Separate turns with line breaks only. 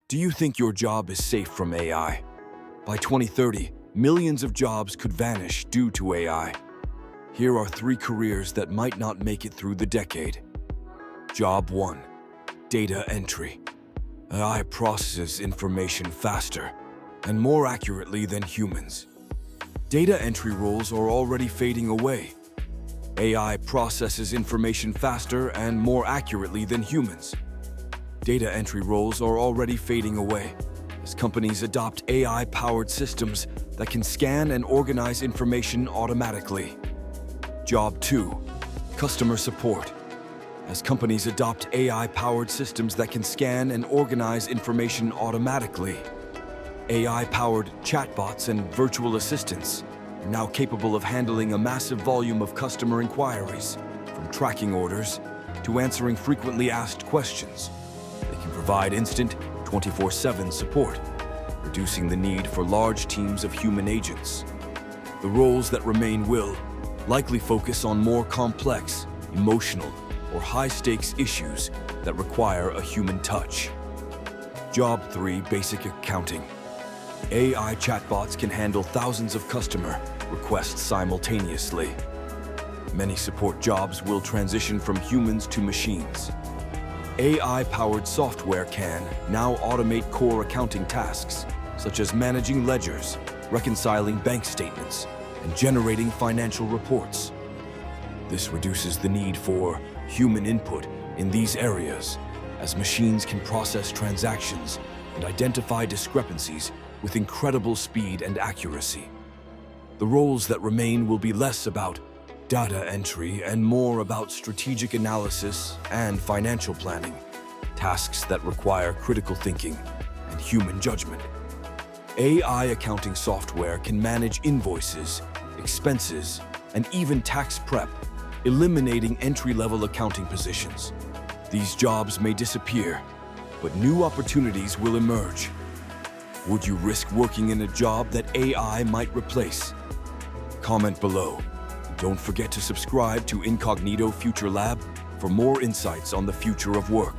Do you think your job is safe from AI? By 2030, millions of jobs could vanish due to AI. Here are 3 careers that might not make it through the decade. Job 1. Data entry. AI processes information faster and more accurately than humans. Data entry roles are already fading away. AI processes information faster and more accurately than humans. Data entry roles are already fading away as companies adopt AI-powered systems that can scan and organize information automatically. Job 2. Customer support. As companies adopt AI-powered systems that can scan and organize information automatically, AI-powered chatbots and virtual assistants are now capable of handling a massive volume of customer inquiries, from tracking orders to answering frequently asked questions. They can provide instant, 24/7 support, reducing the need for large teams of human agents. The roles that remain will likely focus on more complex, emotional, or high-stakes issues that require a human touch. Job 3. Basic accounting. AI chatbots can handle thousands of customer requests simultaneously. Many support jobs will transition from humans to machines. AI-powered software can now automate core accounting tasks, such as managing ledgers, reconciling bank statements, and generating financial reports. This reduces the need for human input in these areas, as machines can process transactions and identify discrepancies with incredible speed and accuracy. The roles that remain will be less about data entry and more about strategic analysis and financial planning, tasks that require critical thinking and human judgment. AI accounting software can manage invoices, expenses, and even tax prep, eliminating entry-level accounting positions. These jobs may disappear, but new opportunities will emerge. Would you risk working in a job that AI might replace? Comment below. Don't forget to subscribe to Incognito Future Lab for more insights on the future of work.